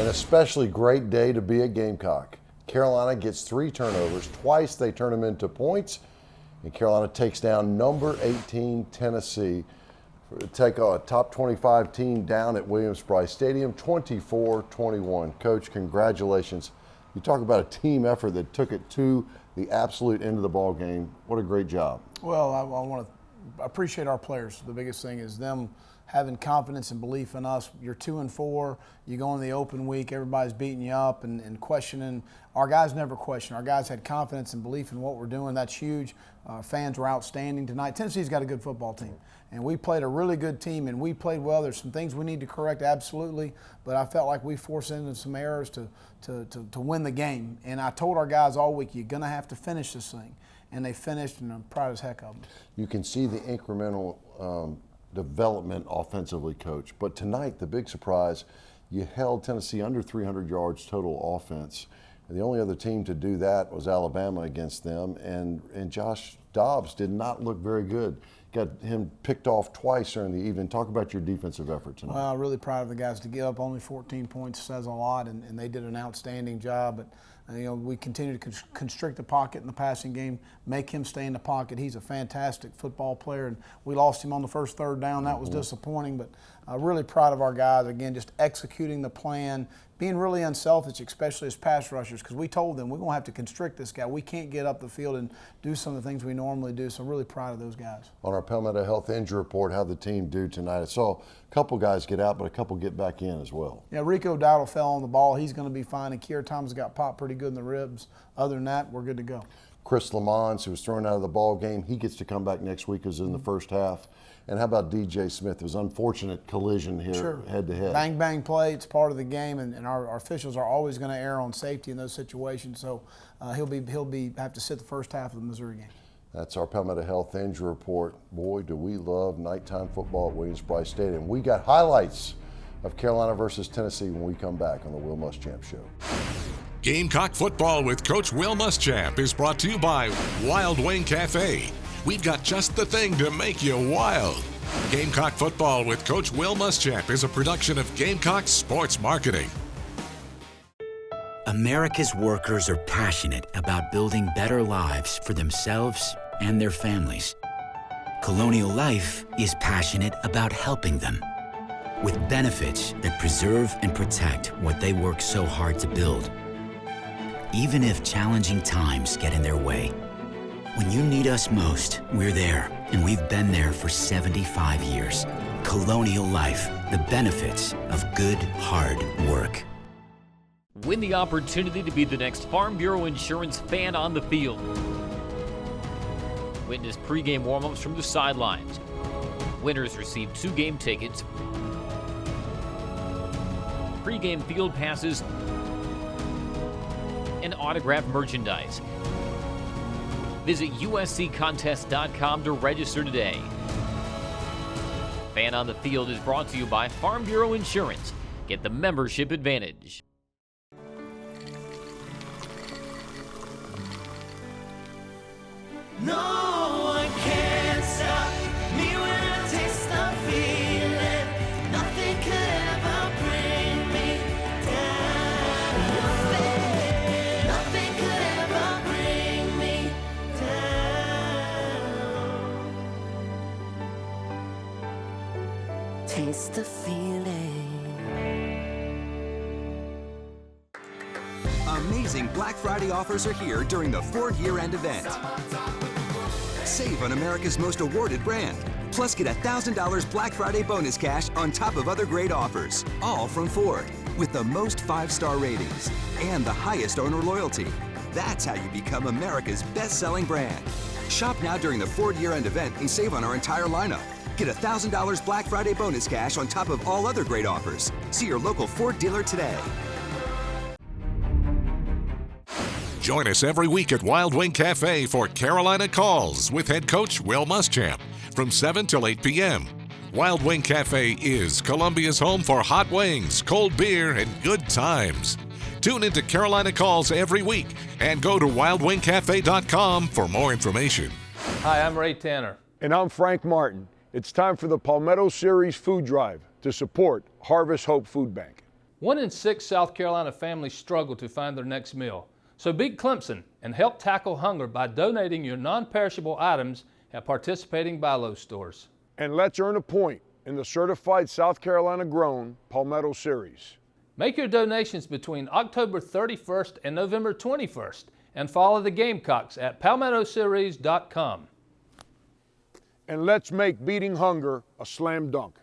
An especially great day to be a Gamecock. Carolina gets 3 turnovers. Twice they turn them into points. And Carolina takes down number 18 Tennessee. Take a top 25 team down at Williams-Brice Stadium, 24-21. Coach, congratulations. You talk about a team effort that took it to the absolute end of the ball game. What a great job. Well, I want to appreciate our players. The biggest thing is them having confidence and belief in us. You're 2-4. You go in the open week, everybody's beating you up and questioning. Our guys never question. Our guys had confidence and belief in what we're doing. That's huge. Fans were outstanding tonight. Tennessee's got a good football team, and we played a really good team, and we played well. There's some things we need to correct, absolutely, but I felt like we forced into some errors to win the game. And I told our guys all week, you're going to have to finish this thing. And they finished, and I'm proud as heck of them. You can see the incremental development offensively, Coach. But tonight, the big surprise, you held Tennessee under 300 yards total offense. And the only other team to do that was Alabama against them. And Josh Dobbs did not look very good. Got him picked off twice during the evening. Talk about your defensive effort tonight. Well, really proud of the guys. To give up only 14 points says a lot, and they did an outstanding job. But we continue to constrict the pocket in the passing game, make him stay in the pocket. He's a fantastic football player, and we lost him on the first third down. That was disappointing, but really proud of our guys. Again, just executing the plan, being really unselfish, especially as pass rushers, because we told them we're going to have to constrict this guy. We can't get up the field and do some of the things we normally do, so I'm really proud of those guys. On our Palmetto Health Injury Report, how'd the team do tonight? I saw a couple guys get out, but a couple get back in as well. Yeah, Rico Dowdle fell on the ball. He's going to be fine, and Kier Thomas got popped pretty good in the ribs. Other than that, we're good to go. Chris Lamons, who was thrown out of the ball game, he gets to come back next week as in the first half. And how about DJ Smith? It was an unfortunate collision here, head-to-head. Bang, bang play. It's part of the game, and our officials are always going to err on safety in those situations. So he'll have to sit the first half of the Missouri game. That's our Palmetto Health Injury Report. Boy, do we love nighttime football at Williams-Brice Stadium. We got highlights of Carolina versus Tennessee when we come back on the Will Muschamp Show. Gamecock Football with Coach Will Muschamp is brought to you by Wild Wing Cafe. We've got just the thing to make you wild. Gamecock Football with Coach Will Muschamp is a production of Gamecock Sports Marketing. America's workers are passionate about building better lives for themselves and their families. Colonial Life is passionate about helping them with benefits that preserve and protect what they work so hard to build. Even if challenging times get in their way. When you need us most, we're there, and we've been there for 75 years. Colonial Life, the benefits of good, hard work. Win the opportunity to be the next Farm Bureau Insurance fan on the field. Witness pregame warm-ups from the sidelines. Winners receive 2 game tickets, pregame field passes, and autographed merchandise. Visit usccontest.com to register today. Fan on the Field is brought to you by Farm Bureau Insurance. Get the membership advantage. No one can stop me when I taste the feeling. Nothing could ever bring me down. Nothing could ever bring me down. Taste the feeling. Amazing Black Friday offers are here during the Ford year-end event. Save on America's most awarded brand. Plus, get $1,000 Black Friday bonus cash on top of other great offers. All from Ford, with the most 5-star ratings and the highest owner loyalty. That's how you become America's best-selling brand. Shop now during the Ford year-end event and save on our entire lineup. Get $1,000 Black Friday bonus cash on top of all other great offers. See your local Ford dealer today. Join us every week at Wild Wing Cafe for Carolina Calls with head coach Will Muschamp from 7 till 8 p.m. Wild Wing Cafe is Columbia's home for hot wings, cold beer, and good times. Tune into Carolina Calls every week and go to wildwingcafe.com for more information. Hi, I'm Ray Tanner. And I'm Frank Martin. It's time for the Palmetto Series Food Drive to support Harvest Hope Food Bank. 1 in 6 South Carolina families struggle to find their next meal. So beat Clemson and help tackle hunger by donating your non-perishable items at participating Bi-Lo stores. And let's earn a point in the certified South Carolina grown Palmetto Series. Make your donations between October 31st and November 21st and follow the Gamecocks at palmettoseries.com. And let's make beating hunger a slam dunk.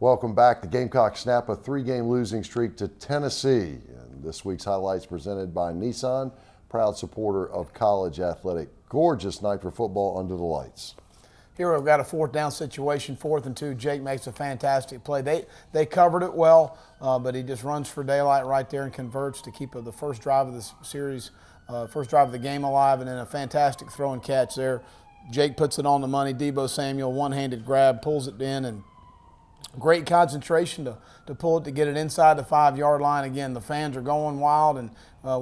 Welcome back. The Gamecocks snap a 3-game losing streak to Tennessee. And this week's highlights presented by Nissan, proud supporter of college athletic. Gorgeous night for football under the lights. Here we've got a 4th down situation, 4th and 2. Jake makes a fantastic play. They covered it well, but he just runs for daylight right there and converts to keep the first drive of this series, first drive of the game alive, and then a fantastic throw and catch there. Jake puts it on the money. Debo Samuel, one-handed grab, pulls it in, and great concentration to pull it, to get it inside the 5-yard line. Again, the fans are going wild, and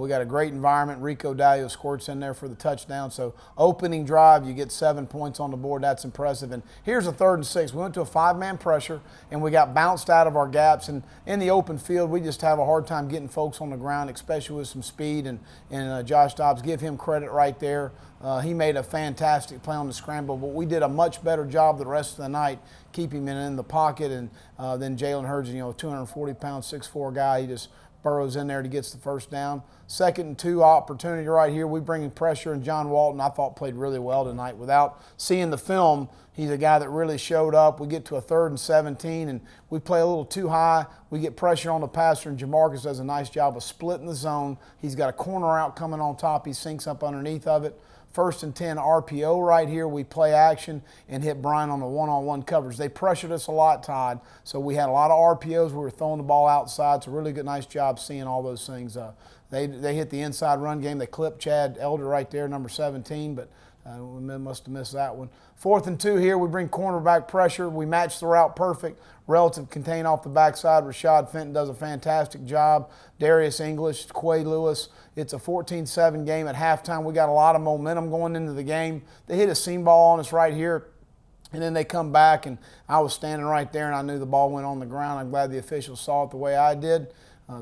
we got a great environment. Rico Dalio squirts in there for the touchdown. So opening drive, you get 7 points on the board. That's impressive. And here's a 3rd and 6. We went to a 5-man pressure, and we got bounced out of our gaps. And in the open field, we just have a hard time getting folks on the ground, especially with some speed. And Josh Dobbs, give him credit right there. He made a fantastic play on the scramble, but we did a much better job the rest of the night keeping him in the pocket. And then Jalen Hurds, 240-pound, 6'4" guy, he just burrows in there to gets the first down. 2nd and 2 opportunity right here. We bring in pressure, and John Walton, I thought, played really well tonight. Without seeing the film, he's a guy that really showed up. We get to a 3rd and 17, and we play a little too high. We get pressure on the passer, and Jamarcus does a nice job of splitting the zone. He's got a corner out coming on top. He sinks up underneath of it. 1st and 10 RPO right here. We play action and hit Brian on the one-on-one coverage. They pressured us a lot, Todd, so we had a lot of RPOs. We were throwing the ball outside. It's a really good, nice job seeing all those things. They hit the inside run game. They clipped Chad Elder right there, number 17, but we must have missed that one. 4th and 2 here. We bring cornerback pressure. We match the route perfect. Relative contain off the backside. Rashad Fenton does a fantastic job. Darius English, Quay Lewis. It's a 14-7 game at halftime. We got a lot of momentum going into the game. They hit a seam ball on us right here, and then they come back, and I was standing right there, and I knew the ball went on the ground. I'm glad the officials saw it the way I did.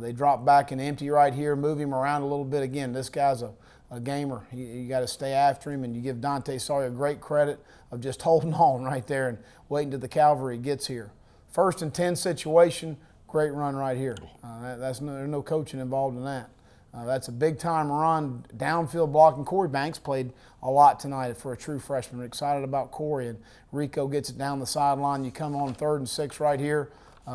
They drop back and empty right here, move him around a little bit. Again, this guy's a gamer. You got to stay after him, and you give Dante Sawyer great credit of just holding on right there and waiting till the cavalry gets here. 1st and 10 situation, great run right here. There's no coaching involved in that. That's a big-time run, downfield blocking. Corey Banks played a lot tonight for a true freshman. We're excited about Corey, and Rico gets it down the sideline. You come on 3rd and 6 right here.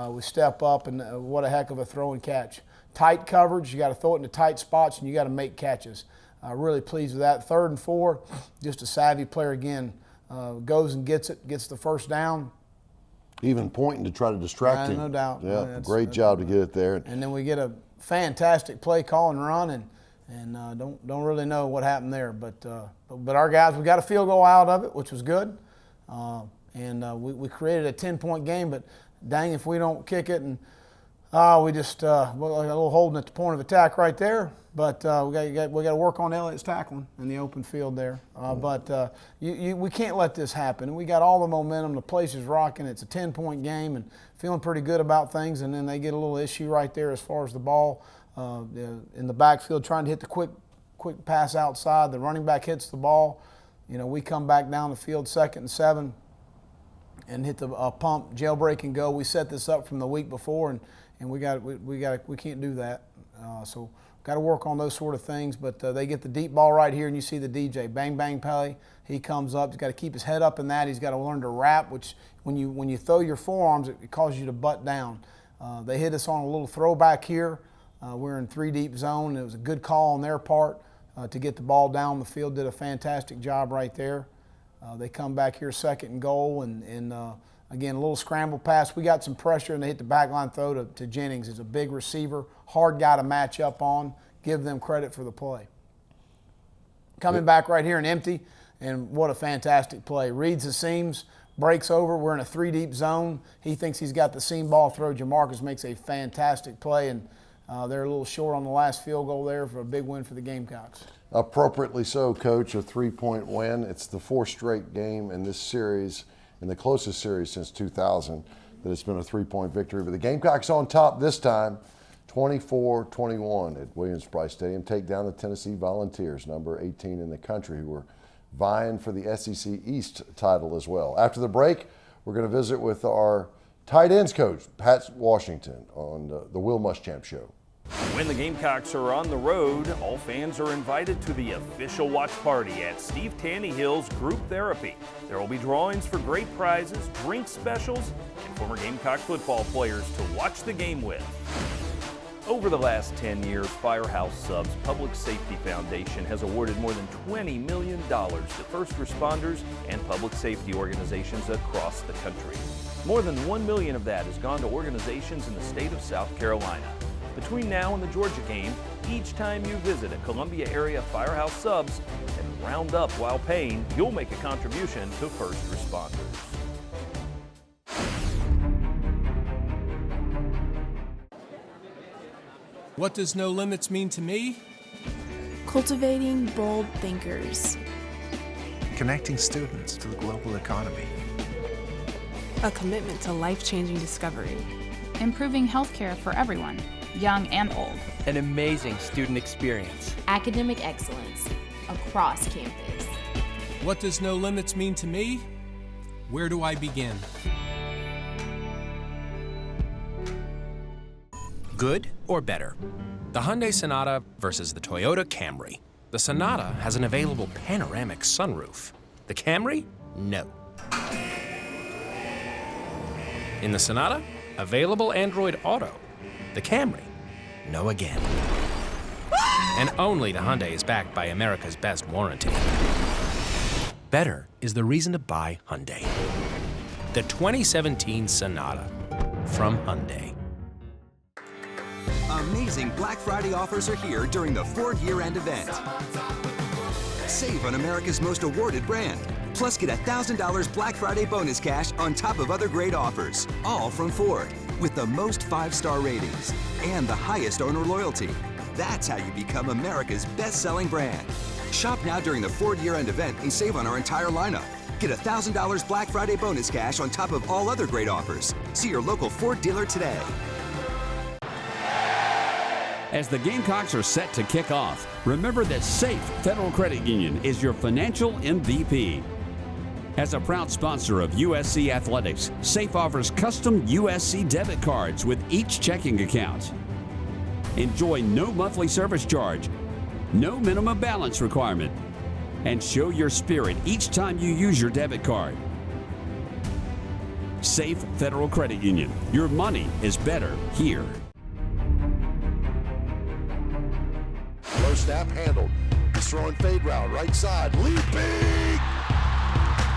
We step up, and what a heck of a throw and catch. Tight coverage, you got to throw it into tight spots, and you got to make catches. Really pleased with that. 3rd and 4, just a savvy player again. Goes and gets it, gets the first down. Even pointing to try to distract him. No doubt. Yeah, great job to get it there. And then we get a fantastic play call and run, and don't really know what happened there. But our guys, we got a field goal out of it, which was good. We created a 10-point game, but dang if we don't kick it. And we just a little holding at the point of attack right there. But we got to work on Elliott's tackling in the open field there. We can't let this happen. We got all the momentum. The place is rocking. It's a 10-point game and feeling pretty good about things. And then they get a little issue right there as far as the ball in the backfield, trying to hit the quick pass outside. The running back hits the ball. We come back down the field 2nd and 7 and hit the pump, jailbreak and go. We set this up from the week before, and we can't do that. So got to work on those sort of things, but they get the deep ball right here, and you see the DJ, bang, bang, play. He comes up. He's got to keep his head up in that. He's got to learn to wrap, which when you throw your forearms, it causes you to butt down. They hit us on a little throwback here. We're in 3-deep zone. It was a good call on their part to get the ball down the field. Did a fantastic job right there. They come back here 2nd and goal, and again, a little scramble pass. We got some pressure, and they hit the backline throw to Jennings. He's a big receiver, hard guy to match up on. Give them credit for the play. Coming back right here and empty, and what a fantastic play. Reads the seams, breaks over. We're in a 3-deep zone. He thinks he's got the seam ball throw. Jamarcus makes a fantastic play, and they're a little short on the last field goal there for a big win for the Gamecocks. Appropriately so, Coach, a 3-point win. It's the 4th straight game in this series, and the closest series since 2000. that it's been a 3-point victory. But the Gamecocks on top this time, 24-21 at Williams-Brice Stadium, take down the Tennessee Volunteers, number 18 in the country, who were vying for the SEC East title as well. After the break, we're going to visit with our tight ends coach, Pat Washington, on the Will Muschamp Show. When the Gamecocks are on the road, all fans are invited to the official watch party at Steve Taneyhill's Group Therapy. There will be drawings for great prizes, drink specials, and former Gamecock football players to watch the game with. Over the last 10 years, Firehouse Subs Public Safety Foundation has awarded more than $20 million to first responders and public safety organizations across the country. More than $1 million of that has gone to organizations in the state of South Carolina. Between now and the Georgia game, each time you visit a Columbia area Firehouse Subs and round up while paying, you'll make a contribution to first responders. What does no limits mean to me? Cultivating bold thinkers. Connecting students to the global economy. A commitment to life-changing discovery. Improving healthcare for everyone, young and old. An amazing student experience. Academic excellence across campus. What does no limits mean to me? Where do I begin? Good or better? The Hyundai Sonata versus the Toyota Camry. The Sonata has an available panoramic sunroof. The Camry? No. In the Sonata, available Android Auto. The Camry? No again. And only the Hyundai is backed by America's best warranty. Better is the reason to buy Hyundai. The 2017 Sonata from Hyundai. Amazing Black Friday offers are here during the Ford year-end event. Save on America's most awarded brand. Plus, get $1,000 Black Friday bonus cash on top of other great offers. All from Ford, with the most 5-star ratings and the highest owner loyalty. That's how you become America's best-selling brand. Shop now during the Ford year-end event and save on our entire lineup. Get $1,000 Black Friday bonus cash on top of all other great offers. See your local Ford dealer today. As the Gamecocks are set to kick off, remember that Safe Federal Credit Union is your financial MVP. As a proud sponsor of USC Athletics, Safe offers custom USC debit cards with each checking account. Enjoy no monthly service charge, no minimum balance requirement, and show your spirit each time you use your debit card. Safe Federal Credit Union. Your money is better here. Low snap handled. He's throwing fade route, right side, leaping!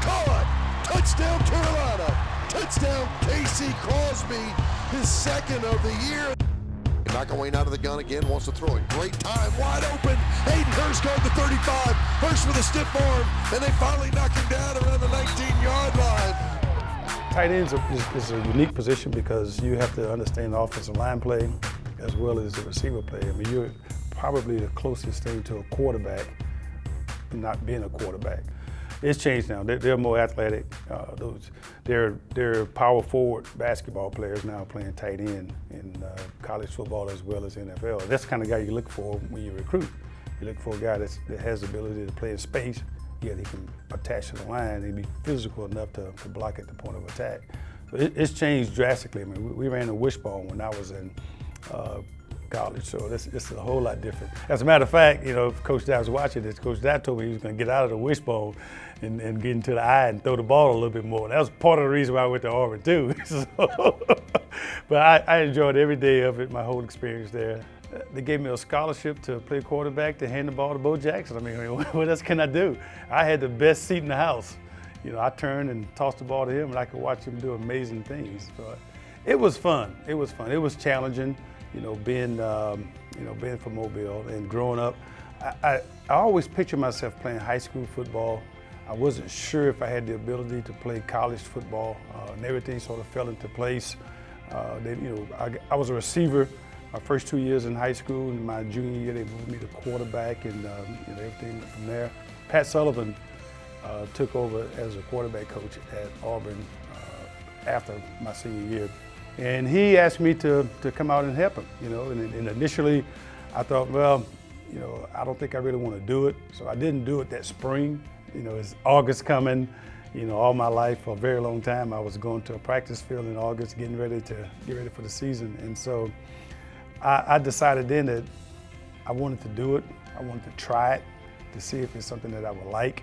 Caught! Touchdown Carolina! Touchdown Casey Crosby, his second of the year. McElwain out of the gun again, wants to throw it. Great time, wide open. Hayden Hurst going to 35. Hurst with a stiff arm, and they finally knock him down around the 19-yard line. Tight ends is a unique position because you have to understand the offensive line play as well as the receiver play. I mean, you're probably the closest thing to a quarterback, not being a quarterback. It's changed now. They're more athletic. They're power forward basketball players now playing tight end in college football as well as NFL. That's the kind of guy you look for when you recruit. You look for a guy that has the ability to play in space, yet he can attach to the line and be physical enough to block at the point of attack. So it's changed drastically. I mean, we ran a wishbone when I was in college, so it's a whole lot different. As a matter of fact, you know, if Coach Dad was watching this, Coach Dad told me he was going to get out of the wishbone and get into the eye and throw the ball a little bit more. That was part of the reason why I went to Auburn too. So, but I enjoyed every day of it, my whole experience there. They gave me a scholarship to play quarterback to hand the ball to Bo Jackson. I mean, what else can I do? I had the best seat in the house. You know, I turned and tossed the ball to him, and I could watch him do amazing things. So it was fun. It was fun. It was challenging. You know, being from Mobile and growing up, I always pictured myself playing high school football. I wasn't sure if I had the ability to play college football, and everything sort of fell into place. I was a receiver my first 2 years in high school. In my junior year, they moved me to quarterback, and everything from there. Pat Sullivan took over as a quarterback coach at Auburn after my senior year. And he asked me to come out and help him, you know, and initially I thought, well, you know, I don't think I really want to do it. So I didn't do it that spring. You know, it's August coming. You know, all my life for a very long time, I was going to a practice field in August, getting ready for the season. And so I decided then that I wanted to do it. I wanted to try it to see if it's something that I would like.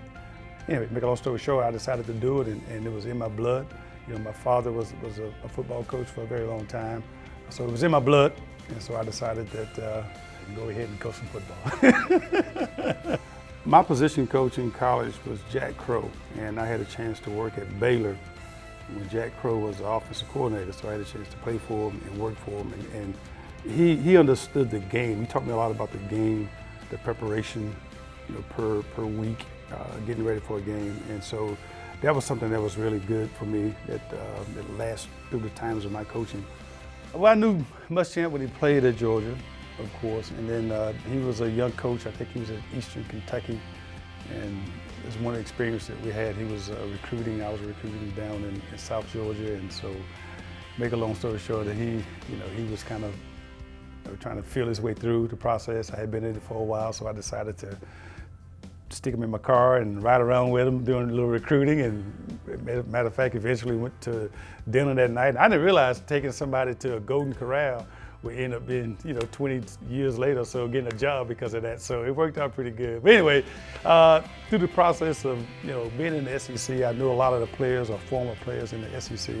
Anyway, make a long story short, I decided to do it, and it was in my blood. You know, my father was a football coach for a very long time, so it was in my blood, and so I decided that I'd go ahead and coach some football. My position coach in college was Jack Crow, and I had a chance to work at Baylor when Jack Crow was the offensive coordinator, so I had a chance to play for him and work for him, and he understood the game. He taught me a lot about the game, the preparation, you know, per week, getting ready for a game, and so that was something that was really good for me that lasted through the times of my coaching. Well, I knew Muschamp when he played at Georgia, of course, and then he was a young coach. I think he was at Eastern Kentucky, and it was one of the experiences that we had. He was recruiting. I was recruiting down in South Georgia, and so make a long story short, that he was kind of trying to feel his way through the process. I had been in it for a while, so I decided to stick him in my car and ride around with him doing a little recruiting. And matter of fact, eventually went to dinner that night. I didn't realize taking somebody to a Golden Corral would end up being, 20 years later, so getting a job because of that. So it worked out pretty good. But anyway, through the process of, being in the SEC, I knew a lot of the players or former players in the SEC.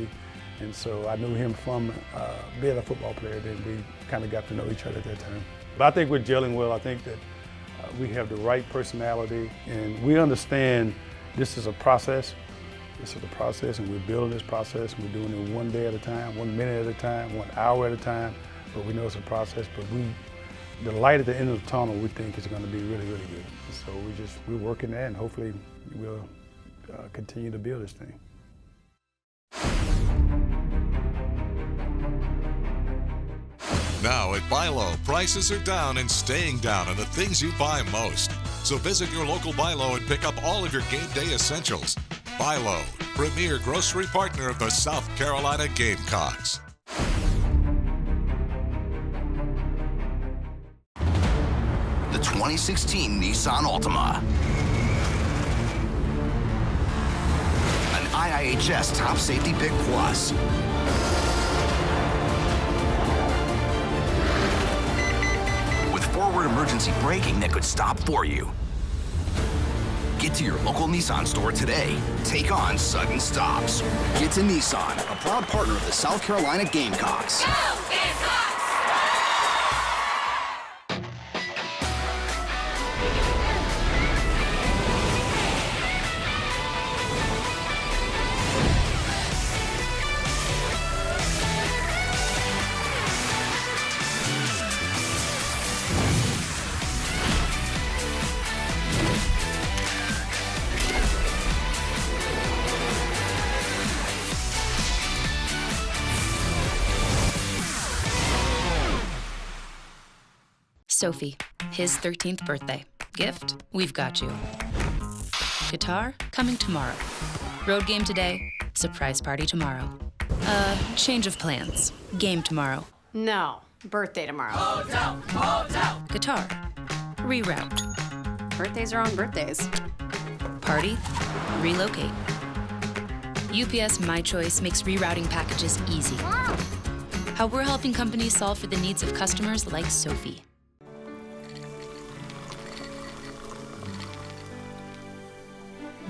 And so I knew him from being a football player. Then we kind of got to know each other at that time. But I think we're gelling well. I think that we have the right personality, and we understand this is a process. This is a process, and we're building this process. We're doing it one day at a time, 1 minute at a time, 1 hour at a time. But we know it's a process. But the light at the end of the tunnel, we think is going to be really, really good. So we're working that, and hopefully we'll continue to build this thing. Now at Bi-Lo, prices are down and staying down on the things you buy most. So visit your local Bi-Lo and pick up all of your game day essentials. Bi-Lo, premier grocery partner of the South Carolina Gamecocks. The 2016 Nissan Altima. An IIHS Top Safety Pick Plus. Forward emergency braking that could stop for you. Get to your local Nissan store today. Take on sudden stops. Get to Nissan, a proud partner of the South Carolina Gamecocks. Go Gamecocks! Sophie, his 13th birthday. Gift, we've got you. Guitar, coming tomorrow. Road game today, surprise party tomorrow. Change of plans. Game tomorrow. No, birthday tomorrow. Hotel, hotel. Guitar, reroute. Birthdays are on birthdays. Party, relocate. UPS My Choice makes rerouting packages easy. How we're helping companies solve for the needs of customers like Sophie.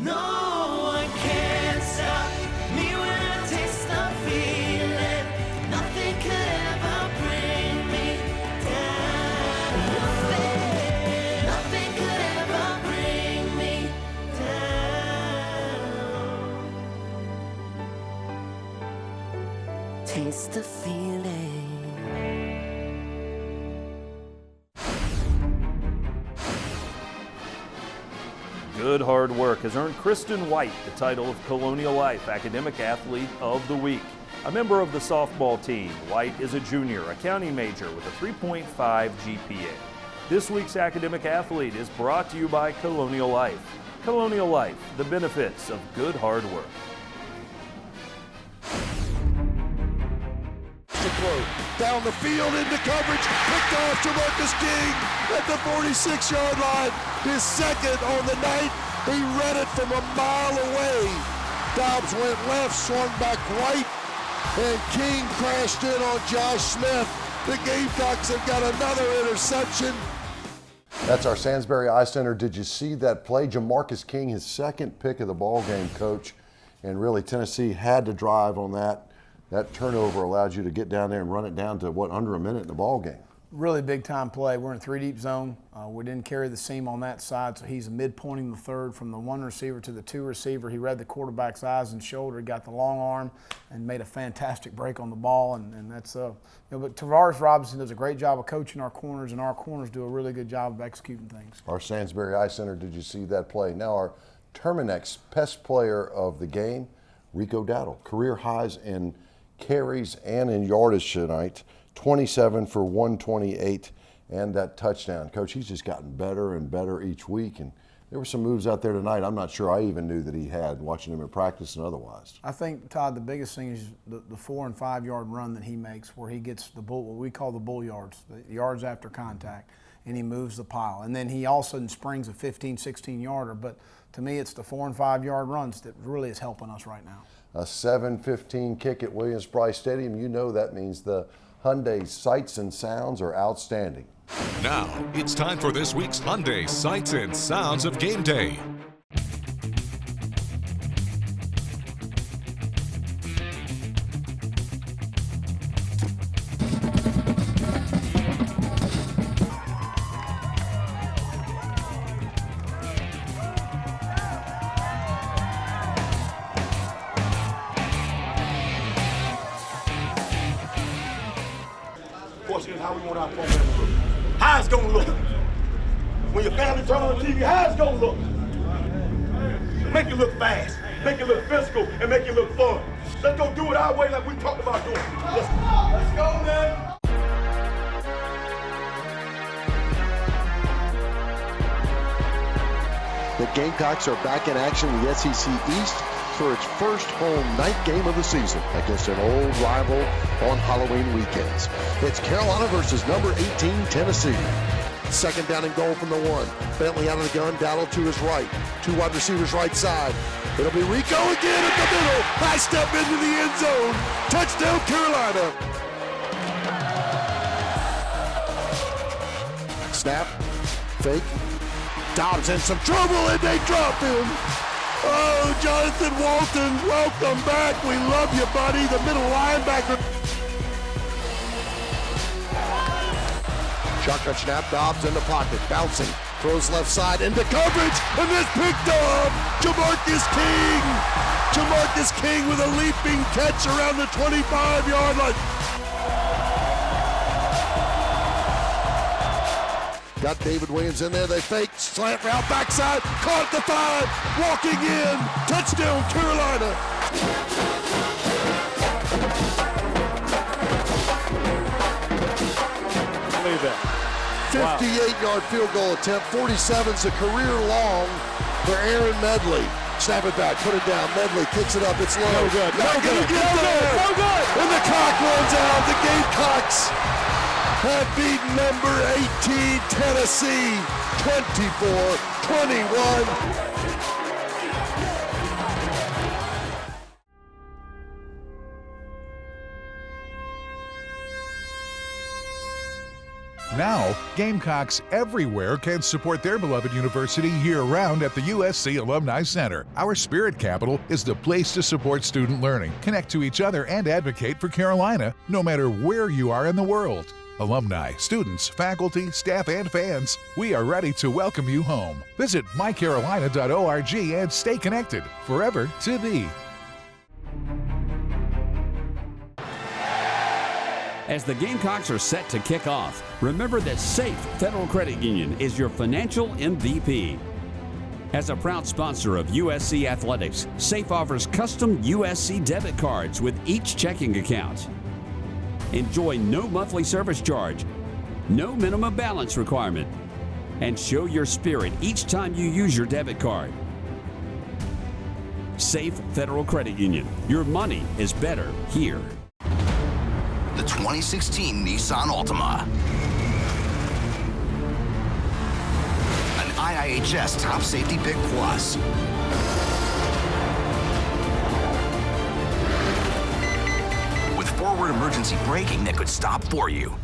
No one can stop me when I taste the feeling. Nothing could ever bring me down. Nothing could ever bring me down. Taste the feeling. Good hard work has earned Kristen White the title of Colonial Life Academic Athlete of the Week. A member of the softball team, White is a junior, accounting major with a 3.5 GPA. This week's Academic Athlete is brought to you by Colonial Life. Colonial Life, the benefits of good hard work. throw. Down the field into coverage, picked off Jamarcus King at the 46-yard line. His second on the night. He read it from a mile away. Dobbs went left, swung back right, and King crashed in on Josh Smith. The Gamecocks have got another interception. That's our Salisbury Eye Center. Did you see that play? Jamarcus King, his second pick of the ball game, Coach. And really, Tennessee had to drive on that. That turnover allowed you to get down there and run it down to, under a minute in the ball game. Really big time play. We're in a 3-deep zone. We didn't carry the seam on that side, so he's midpointing the third from the 1 receiver to the 2 receiver. He read the quarterback's eyes and shoulder, he got the long arm, and made a fantastic break on the ball. And that's but Tavares Robinson does a great job of coaching our corners, and our corners do a really good job of executing things. Our Salisbury Eye Center, did you see that play? Now our Terminex Pest Player of the game, Rico Dowdle. Career highs in carries and in yardage tonight. 27 for 128 and that touchdown. Coach, he's just gotten better and better each week, and there were some moves out there tonight I'm not sure I even knew that he had, watching him in practice and otherwise. I think, Todd, the biggest thing is the 4 and 5 yard run that he makes, where he gets the bull, what we call the bull yards, the yards after contact, and he moves the pile. And then he all of a sudden springs a 15, 16 yarder, but to me it's the 4 and 5 yard runs that really is helping us right now. A 7-15 kick at Williams-Brice Stadium, you know that means the Hyundai sights and sounds are outstanding. Now, it's time for this week's Hyundai Sights and Sounds of Game Day. Question is how we want our program to look. How it's gonna look. When your family turn on the TV, how it's gonna look. Make it look fast, make it look physical, and make it look fun. Let's go do it our way like we talked about doing. Let's go, man. The Gamecocks are back in action with SEC East for its first home night game of the season against an old rival on Halloween weekends. It's Carolina versus number 18, Tennessee. Second down and goal from the 1. Bentley out of the gun, Dowdle to his right. 2 wide receivers right side. It'll be Rico again at the middle. High step into the end zone. Touchdown, Carolina. Snap, fake. Dobbs in some trouble and they drop him. Oh, Jonathan Walton, welcome back. We love you, buddy. The middle linebacker. Shotgun snap, Dobbs in the pocket, bouncing. Throws left side into coverage, and this picked off. Jamarcus King. Jamarcus King with a leaping catch around the 25-yard line. Got David Williams in there. They fake, slant route, backside, caught the 5, walking in. Touchdown, Carolina. Believe that. 58-yard field goal attempt. 47's a career long for Aaron Medley. Snap it back, put it down. Medley kicks it up. It's low. No good. No good. No good. And the clock runs out. The Gamecocks have beaten number 18 Tennessee 24-21. Now, Gamecocks everywhere can support their beloved university year-round at the USC Alumni Center. Our spirit capital is the place to support student learning, connect to each other, and advocate for Carolina, no matter where you are in the world. Alumni, students, faculty, staff, and fans, we are ready to welcome you home. Visit mycarolina.org and stay connected forever to thee. As the Gamecocks are set to kick off, remember that Safe Federal Credit Union is your financial MVP. As a proud sponsor of USC Athletics, Safe offers custom USC debit cards with each checking account. Enjoy no monthly service charge, no minimum balance requirement, and show your spirit each time you use your debit card. Safe Federal Credit Union. Your money is better here. the 2016 Nissan Altima. An IIHS Top Safety Pick Plus. With forward emergency braking that could stop for you.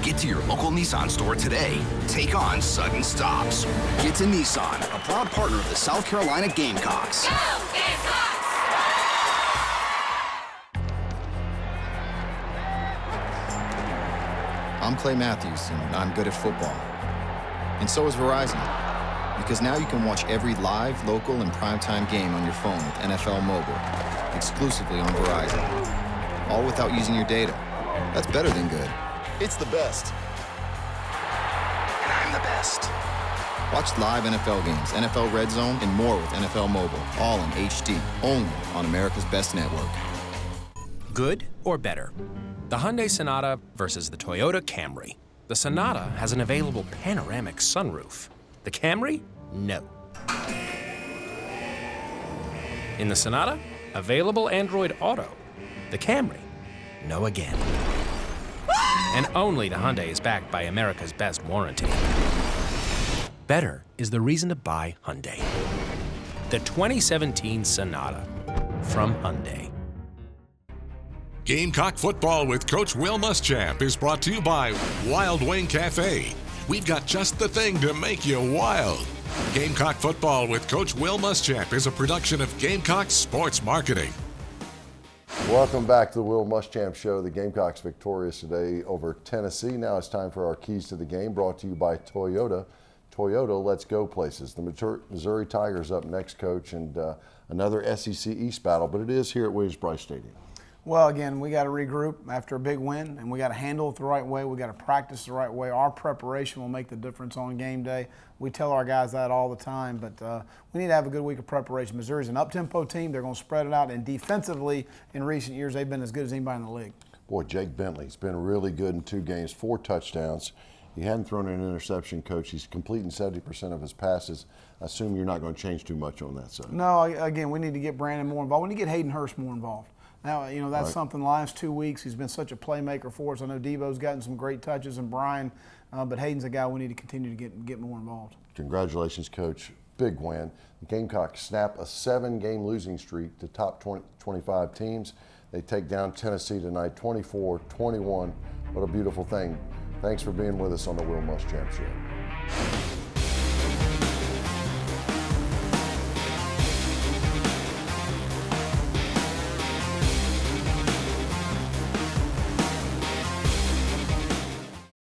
Get to your local Nissan store today. Take on sudden stops. Get to Nissan, a proud partner of the South Carolina Gamecocks. Go Gamecocks! I'm Clay Matthews, and I'm good at football. And so is Verizon. Because now you can watch every live, local, and primetime game on your phone with NFL Mobile, exclusively on Verizon. All without using your data. That's better than good. It's the best. And I'm the best. Watch live NFL games, NFL Red Zone, and more with NFL Mobile, all in HD, only on America's Best Network. Good or better? The Hyundai Sonata versus the Toyota Camry. The Sonata has an available panoramic sunroof. The Camry? No. In the Sonata, available Android Auto. The Camry? No again. And only the Hyundai is backed by America's best warranty. Better is the reason to buy Hyundai. The 2017 Sonata from Hyundai. Gamecock Football with Coach Will Muschamp is brought to you by Wild Wing Cafe. We've got just the thing to make you wild. Gamecock Football with Coach Will Muschamp is a production of Gamecock Sports Marketing. Welcome back to the Will Muschamp Show. The Gamecocks victorious today over Tennessee. Now it's time for our keys to the game, brought to you by Toyota. Toyota, let's go places. The Missouri Tigers up next, Coach, and another SEC East battle, but it is here at Williams-Brice Stadium. Well, again, we got to regroup after a big win, and we got to handle it the right way. We got to practice the right way. Our preparation will make the difference on game day. We tell our guys that all the time, but we need to have a good week of preparation. Missouri's an up-tempo team. They're going to spread it out, and defensively, in recent years, they've been as good as anybody in the league. Boy, Jake Bentley's been really good in 2 games, 4 touchdowns. He hadn't thrown an interception, Coach. He's completing 70% of his passes. I assume you're not going to change too much on that side. No, again, we need to get Brandon more involved. We need to get Hayden Hurst more involved. Now, you know, that's right. something the last 2 weeks he's been such a playmaker for us. I know Debo's gotten some great touches and Brian, but Hayden's a guy we need to continue to get more involved. Congratulations, Coach. Big win. The Gamecocks snap a 7-game losing streak to top 25 teams. They take down Tennessee tonight, 24-21. What a beautiful thing. Thanks for being with us on the Will Muschamp Show.